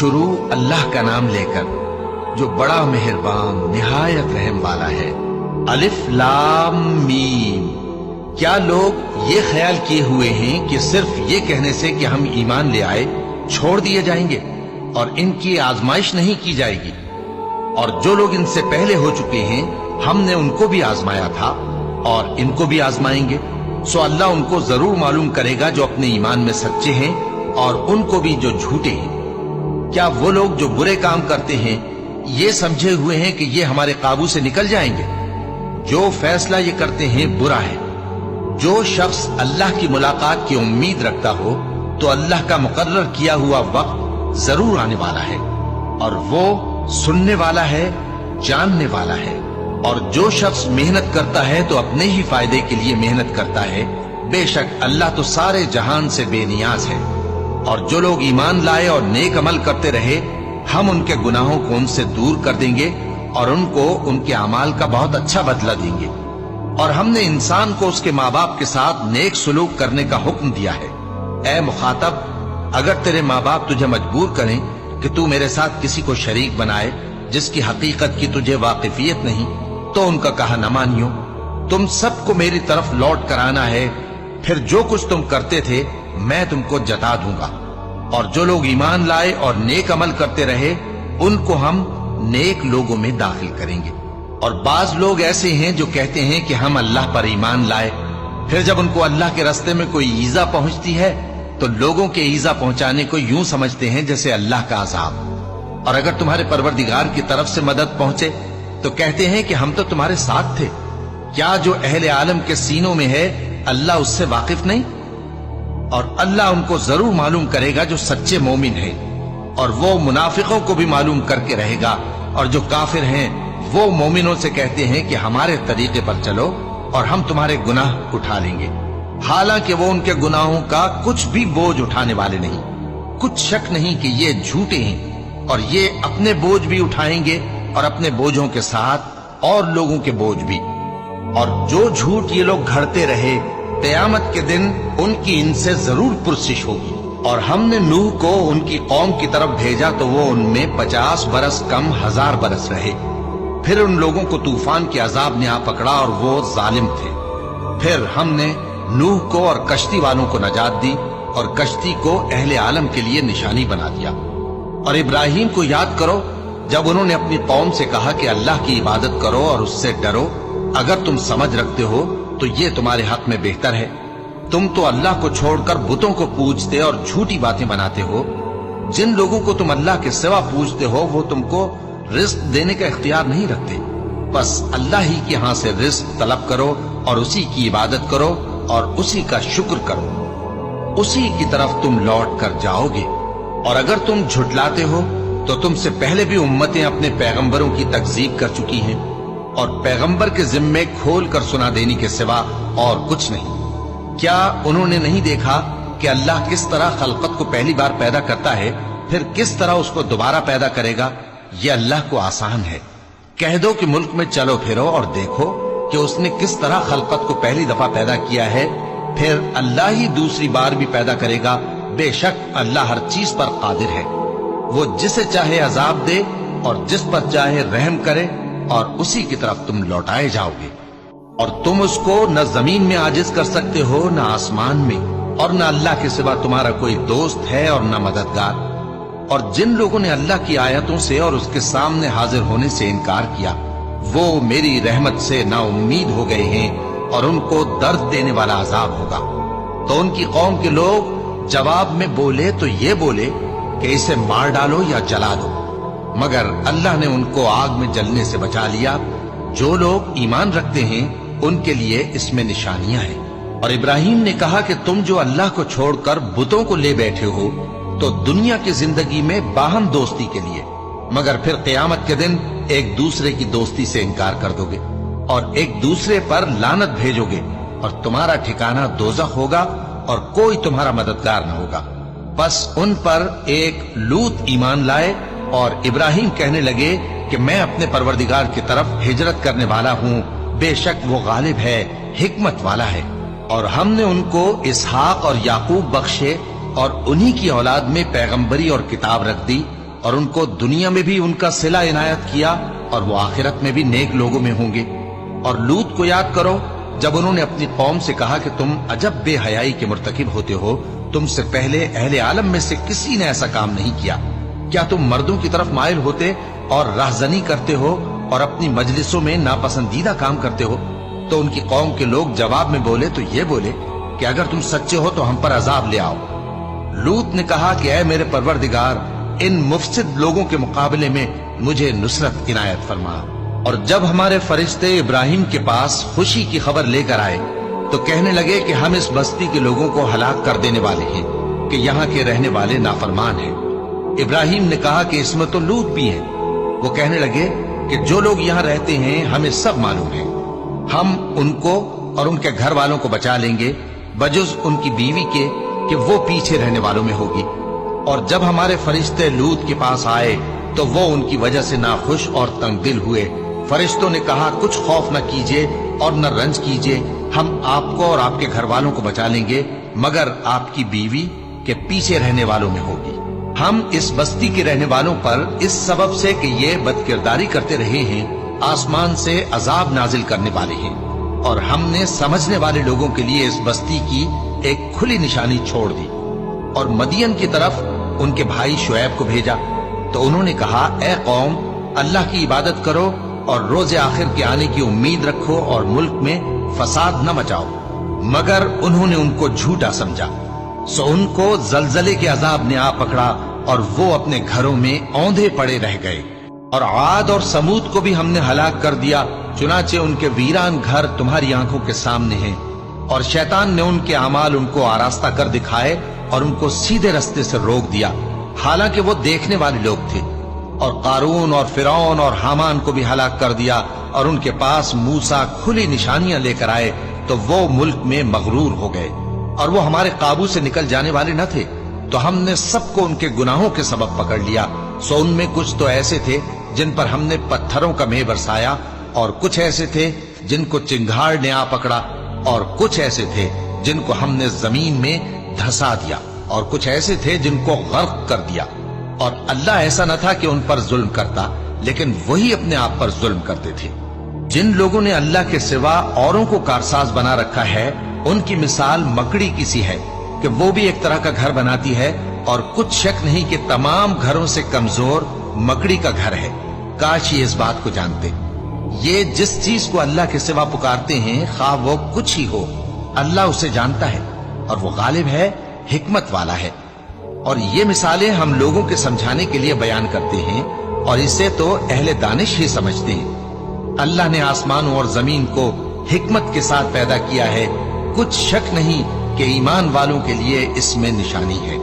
شروع اللہ کا نام لے کر جو بڑا مہربان نہایت رحم والا ہے۔ الف لام میم۔ کیا لوگ یہ خیال کیے ہوئے ہیں کہ صرف یہ کہنے سے کہ ہم ایمان لے آئے چھوڑ دیے جائیں گے اور ان کی آزمائش نہیں کی جائے گی؟ اور جو لوگ ان سے پہلے ہو چکے ہیں ہم نے ان کو بھی آزمایا تھا اور ان کو بھی آزمائیں گے، سو اللہ ان کو ضرور معلوم کرے گا جو اپنے ایمان میں سچے ہیں اور ان کو بھی جو جھوٹے ہیں۔ کیا وہ لوگ جو برے کام کرتے ہیں یہ سمجھے ہوئے ہیں کہ یہ ہمارے قابو سے نکل جائیں گے؟ جو فیصلہ یہ کرتے ہیں برا ہے۔ جو شخص اللہ کی ملاقات کی امید رکھتا ہو تو اللہ کا مقرر کیا ہوا وقت ضرور آنے والا ہے، اور وہ سننے والا ہے، جاننے والا ہے۔ اور جو شخص محنت کرتا ہے تو اپنے ہی فائدے کے لیے محنت کرتا ہے، بے شک اللہ تو سارے جہان سے بے نیاز ہے۔ اور جو لوگ ایمان لائے اور نیک عمل کرتے رہے ہم ان کے گناہوں کو ان سے دور کر دیں گے اور ان کو ان کے اعمال کا بہت اچھا بدلہ دیں گے۔ اور ہم نے انسان کو اس کے ماں باپ کے ساتھ نیک سلوک کرنے کا حکم دیا ہے۔ اے مخاطب، اگر تیرے ماں باپ تجھے مجبور کریں کہ تو میرے ساتھ کسی کو شریک بنائے جس کی حقیقت کی تجھے واقفیت نہیں تو ان کا کہا نہ مانیو۔ تم سب کو میری طرف لوٹ کر آنا ہے، پھر جو کچھ تم کرتے تھے میں تم کو جتا دوں گا۔ اور جو لوگ ایمان لائے اور نیک عمل کرتے رہے ان کو ہم نیک لوگوں میں داخل کریں گے۔ اور بعض لوگ ایسے ہیں جو کہتے ہیں کہ ہم اللہ پر ایمان لائے، پھر جب ان کو اللہ کے راستے میں کوئی ایذا پہنچتی ہے تو لوگوں کے ایذا پہنچانے کو یوں سمجھتے ہیں جیسے اللہ کا عذاب۔ اور اگر تمہارے پروردگار کی طرف سے مدد پہنچے تو کہتے ہیں کہ ہم تو تمہارے ساتھ تھے۔ کیا جو اہل عالم کے سینوں میں ہے اللہ اس سے واقف نہیں؟ اور اللہ ان کو ضرور معلوم کرے گا جو سچے مومن ہیں، اور وہ منافقوں کو بھی معلوم کر کے رہے گا۔ اور جو کافر ہیں وہ مومنوں سے کہتے ہیں کہ ہمارے طریقے پر چلو اور ہم تمہارے گناہ اٹھا لیں گے، حالانکہ وہ ان کے گناہوں کا کچھ بھی بوجھ اٹھانے والے نہیں۔ کچھ شک نہیں کہ یہ جھوٹے ہیں، اور یہ اپنے بوجھ بھی اٹھائیں گے اور اپنے بوجھوں کے ساتھ اور لوگوں کے بوجھ بھی۔ اور جو جھوٹ یہ لوگ گھڑتے رہے قیامت کے دن ان کی ان سے ضرور پرسش ہوگی۔ اور ہم نے نوح کو ان کی قوم کی طرف بھیجا تو وہ ان میں 50 برس کم 1000 برس رہے۔ پھر ان لوگوں کو طوفان کے عذاب نے آ پکڑا اور وہ ظالم تھے۔ پھر ہم نے نوح کو اور کشتی والوں کو نجات دی اور کشتی کو اہل عالم کے لیے نشانی بنا دیا۔ اور ابراہیم کو یاد کرو جب انہوں نے اپنی قوم سے کہا کہ اللہ کی عبادت کرو اور اس سے ڈرو، اگر تم سمجھ رکھتے ہو تو یہ تمہارے حق میں بہتر ہے۔ تم تو اللہ کو چھوڑ کر بتوں کو پوجتے اور جھوٹی باتیں بناتے ہو۔ جن لوگوں کو تم اللہ کے سوا پوجتے ہو وہ تم کو رزق دینے کا اختیار نہیں رکھتے، بس اللہ ہی کے ہاں سے رزق طلب کرو اور اسی کی عبادت کرو اور اسی کا شکر کرو، اسی کی طرف تم لوٹ کر جاؤ گے۔ اور اگر تم جھٹلاتے ہو تو تم سے پہلے بھی امتیں اپنے پیغمبروں کی تکذیب کر چکی ہیں، اور پیغمبر کے ذمے کھول کر سنا دینے کے سوا اور کچھ نہیں۔ کیا انہوں نے نہیں دیکھا کہ اللہ کس طرح خلقت کو پہلی بار پیدا کرتا ہے پھر کس طرح اس کو دوبارہ پیدا کرے گا؟ یہ اللہ کو آسان ہے۔ کہہ دو کہ ملک میں چلو پھرو اور دیکھو کہ اس نے کس طرح خلقت کو پہلی دفعہ پیدا کیا ہے، پھر اللہ ہی دوسری بار بھی پیدا کرے گا۔ بے شک اللہ ہر چیز پر قادر ہے۔ وہ جسے چاہے عذاب دے اور جس پر چاہے رحم کرے، اور اسی کی طرف تم لوٹائے جاؤ گے۔ اور تم اس کو نہ زمین میں عاجز کر سکتے ہو نہ آسمان میں، اور نہ اللہ کے سوا تمہارا کوئی دوست ہے اور نہ مددگار۔ اور جن لوگوں نے اللہ کی آیتوں سے اور اس کے سامنے حاضر ہونے سے انکار کیا وہ میری رحمت سے نا امید ہو گئے ہیں، اور ان کو درد دینے والا عذاب ہوگا۔ تو ان کی قوم کے لوگ جواب میں بولے تو یہ بولے کہ اسے مار ڈالو یا جلا دو، مگر اللہ نے ان کو آگ میں جلنے سے بچا لیا۔ جو لوگ ایمان رکھتے ہیں ان کے لیے اس میں نشانیاں ہیں۔ اور ابراہیم نے کہا کہ تم جو اللہ کو چھوڑ کر بتوں کو لے بیٹھے ہو تو دنیا کی زندگی میں باہم دوستی کے لیے، مگر پھر قیامت کے دن ایک دوسرے کی دوستی سے انکار کر دو گے اور ایک دوسرے پر لعنت بھیجو گے، اور تمہارا ٹھکانہ دوزخ ہوگا اور کوئی تمہارا مددگار نہ ہوگا۔ بس ان پر ایک لوط ایمان لائے اور ابراہیم کہنے لگے کہ میں اپنے پروردگار کی طرف ہجرت کرنے والا ہوں، بے شک وہ غالب ہے، حکمت والا ہے۔ اور ہم نے ان کو اسحاق اور یعقوب بخشے اور انہی کی اولاد میں پیغمبری اور کتاب رکھ دی، اور ان کو دنیا میں بھی ان کا صلہ عنایت کیا اور وہ آخرت میں بھی نیک لوگوں میں ہوں گے۔ اور لوط کو یاد کرو جب انہوں نے اپنی قوم سے کہا کہ تم عجب بے حیائی کے مرتکب ہوتے ہو، تم سے پہلے اہل عالم میں سے کسی نے ایسا کام نہیں کیا۔ کیا تم مردوں کی طرف مائل ہوتے اور رہزنی کرتے ہو اور اپنی مجلسوں میں ناپسندیدہ کام کرتے ہو؟ تو ان کی قوم کے لوگ جواب میں بولے تو یہ بولے کہ اگر تم سچے ہو تو ہم پر عذاب لے آؤ۔ لوط نے کہا کہ اے میرے پروردگار، ان مفسد لوگوں کے مقابلے میں مجھے نصرت عنایت فرما۔ اور جب ہمارے فرشتے ابراہیم کے پاس خوشی کی خبر لے کر آئے تو کہنے لگے کہ ہم اس بستی کے لوگوں کو ہلاک کر دینے والے ہیں کہ یہاں کے رہنے والے نافرمان ہیں۔ ابراہیم نے کہا کہ اس میں تو لوط بھی ہیں۔ وہ کہنے لگے کہ جو لوگ یہاں رہتے ہیں ہمیں سب معلوم ہے، ہم ان کو اور ان کے گھر والوں کو بچا لیں گے بجز ان کی بیوی کے کہ وہ پیچھے رہنے والوں میں ہوگی۔ اور جب ہمارے فرشتے لوط کے پاس آئے تو وہ ان کی وجہ سے ناخوش اور تنگ دل ہوئے۔ فرشتوں نے کہا کچھ خوف نہ کیجیے اور نہ رنج کیجیے، ہم آپ کو اور آپ کے گھر والوں کو بچا لیں گے مگر آپ کی بیوی کے پیچھے رہنے والوں میں ہوگی۔ ہم اس بستی کے رہنے والوں پر اس سبب سے کہ یہ بدکرداری کرتے رہے ہیں آسمان سے عذاب نازل کرنے والے ہیں، اور ہم نے سمجھنے والے لوگوں کے لیے اس بستی کی ایک کھلی نشانی چھوڑ دی۔ اور مدین کی طرف ان کے بھائی شعیب کو بھیجا تو انہوں نے کہا اے قوم، اللہ کی عبادت کرو اور روز آخر کے آنے کی امید رکھو اور ملک میں فساد نہ مچاؤ۔ مگر انہوں نے ان کو جھوٹا سمجھا، سو ان کو زلزلے کے عذاب نے آ پکڑا اور وہ اپنے گھروں میں اوندھے پڑے رہ گئے۔ اور عاد اور سمود کو بھی ہم نے ہلاک کر دیا، چنانچہ ان کے ویران گھر تمہاری آنکھوں کے سامنے ہیں۔ اور شیطان نے ان کے اعمال ان کو آراستہ کر دکھائے اور ان کو سیدھے رستے سے روک دیا، حالانکہ وہ دیکھنے والے لوگ تھے۔ اور قارون اور فرعون اور حامان کو بھی ہلاک کر دیا، اور ان کے پاس موسیٰ کھلی نشانیاں لے کر آئے تو وہ ملک میں مغرور ہو گئے، اور وہ ہمارے قابو سے نکل جانے والے نہ تھے، تو ہم نے سب کو ان کے گناہوں کے سبب پکڑ لیا۔ سو ان میں کچھ تو ایسے تھے جن پر ہم نے پتھروں کا مے برسایا، اور کچھ ایسے تھے جن کو چنگھاڑ نے آ پکڑا، اور کچھ ایسے تھے جن کو ہم نے زمین میں دھسا دیا، اور کچھ ایسے تھے جن کو غرق کر دیا۔ اور اللہ ایسا نہ تھا کہ ان پر ظلم کرتا، لیکن وہی اپنے آپ پر ظلم کرتے تھے۔ جن لوگوں نے اللہ کے سوا اوروں کو کارساز بنا رکھا ہے، ان کی مثال مکڑی کی سی ہے کہ وہ بھی ایک طرح کا گھر بناتی ہے، اور کچھ شک نہیں کہ تمام گھروں سے کمزور مکڑی کا گھر ہے۔ کاش یہ اس بات کو جانتے۔ یہ جس چیز کو اللہ کے سوا پکارتے ہیں، خواہ وہ کچھ ہی ہو، اللہ اسے جانتا ہے، اور وہ غالب ہے، حکمت والا ہے۔ اور یہ مثالیں ہم لوگوں کے سمجھانے کے لیے بیان کرتے ہیں، اور اسے تو اہل دانش ہی سمجھتے ہیں۔ اللہ نے آسمانوں اور زمین کو حکمت کے ساتھ پیدا کیا ہے، کچھ شک نہیں کہ ایمان والوں کے لیے اس میں نشانی ہے۔